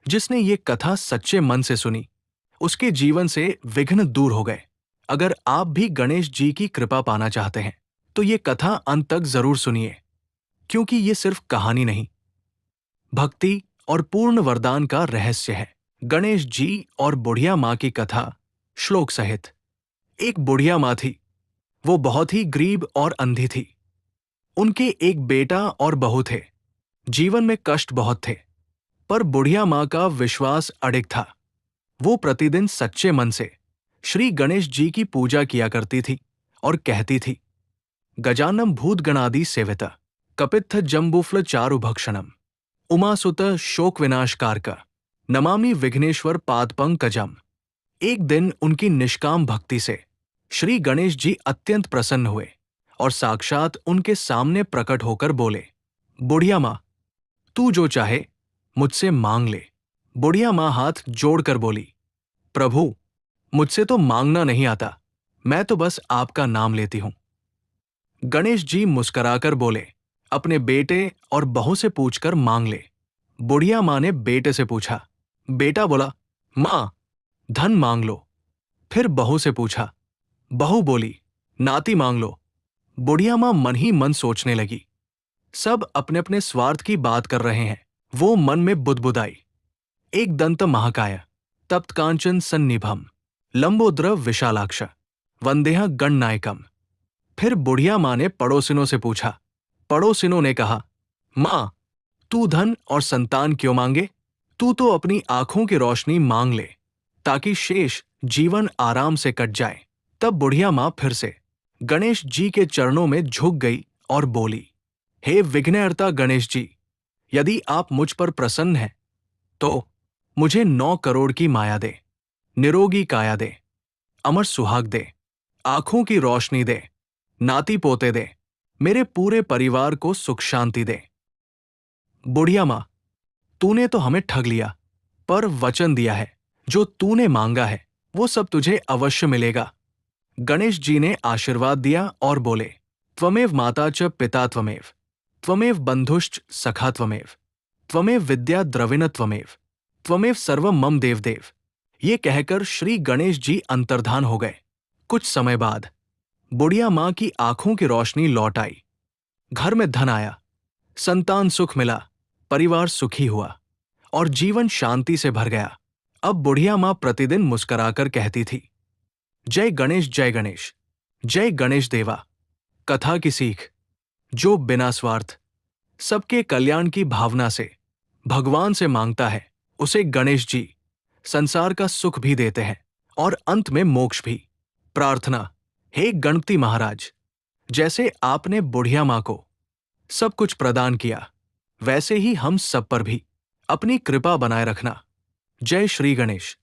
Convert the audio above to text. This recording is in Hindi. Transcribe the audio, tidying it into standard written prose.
जिसने ये कथा सच्चे मन से सुनी, उसके जीवन से विघ्न दूर हो गए। अगर आप भी गणेश जी की कृपा पाना चाहते हैं, तो ये कथा अंत तक जरूर सुनिए, क्योंकि ये सिर्फ कहानी नहीं, भक्ति और पूर्ण वरदान का रहस्य है। गणेश जी और बुढ़िया माँ की कथा, श्लोक सहित। एक बुढ़िया माँ थी। वो बहुत ही गरीब और अंधी थी। उनके एक बेटा और बहू थे। जीवन में कष्ट बहुत थे, पर बुढ़िया माँ का विश्वास अडिग था। वो प्रतिदिन सच्चे मन से श्री गणेश जी की पूजा किया करती थी और कहती थी, गजानम भूतगणादि सेविता, कपित्थ जम्बुफ्ल चारुभक्षणम, उमासुत शोक विनाशकारक, नमामि विघ्नेश्वर पादपंकजम। एक दिन उनकी निष्काम भक्ति से श्री गणेश जी अत्यंत प्रसन्न हुए और साक्षात उनके सामने प्रकट होकर बोले, बुढ़िया माँ, तू जो चाहे मुझसे मांग ले। बुढ़िया माँ हाथ जोड़कर बोली, प्रभु, मुझसे तो मांगना नहीं आता, मैं तो बस आपका नाम लेती हूं। गणेश जी मुस्कुराकर बोले, अपने बेटे और बहू से पूछकर मांग ले। बुढ़िया माँ ने बेटे से पूछा। बेटा बोला, माँ, धन मांग लो। फिर बहू से पूछा। बहू बोली, नाती मांग लो। बुढ़िया माँ मन ही मन सोचने लगी, सब अपने अपने स्वार्थ की बात कर रहे हैं। वो मन में बुदबुदाई, एक दंत महाकाय, तप्त कांचन सन्निभम, लंबोद्र विशालाक्ष, वंदेह गणनायकम। फिर बुढ़िया माँ ने पड़ोसिनों से पूछा। पड़ोसिनों ने कहा, माँ, तू धन और संतान क्यों मांगे? तू तो अपनी आंखों की रोशनी मांग ले, ताकि शेष जीवन आराम से कट जाए। तब बुढ़िया माँ फिर से गणेश जी के चरणों में झुक गई और बोली, हे विघ्नहर्ता गणेश जी, यदि आप मुझ पर प्रसन्न हैं, तो मुझे 9 करोड़ की माया दे, निरोगी काया दे, अमर सुहाग दे, आंखों की रोशनी दे, नाती पोते दे, मेरे पूरे परिवार को सुख शांति दे। बुढ़िया माँ, तूने तो हमें ठग लिया, पर वचन दिया है, जो तूने मांगा है वो सब तुझे अवश्य मिलेगा। गणेश जी ने आशीर्वाद दिया और बोले, त्वमेव माता च पिता त्वमेव, त्वमेव बंधुश्च सखा त्वमेव, त्वमेव विद्या द्रविण त्वमेव, त्वमेव सर्वम मम देवदेव। ये कहकर श्री गणेश जी अंतर्धान हो गए। कुछ समय बाद बुढ़िया माँ की आंखों की रोशनी लौट आई। घर में धन आया, संतान सुख मिला, परिवार सुखी हुआ और जीवन शांति से भर गया। अब बुढ़िया माँ प्रतिदिन मुस्कुराकर कहती थी, जय गणेश, जय गणेश, जय गणेश देवा। कथा की सीख, जो बिना स्वार्थ, सबके कल्याण की भावना से भगवान से मांगता है, उसे गणेश जी संसार का सुख भी देते हैं और अंत में मोक्ष भी। प्रार्थना, हे गणपति महाराज, जैसे आपने बुढ़िया माँ को सब कुछ प्रदान किया, वैसे ही हम सब पर भी अपनी कृपा बनाए रखना। जय श्री गणेश।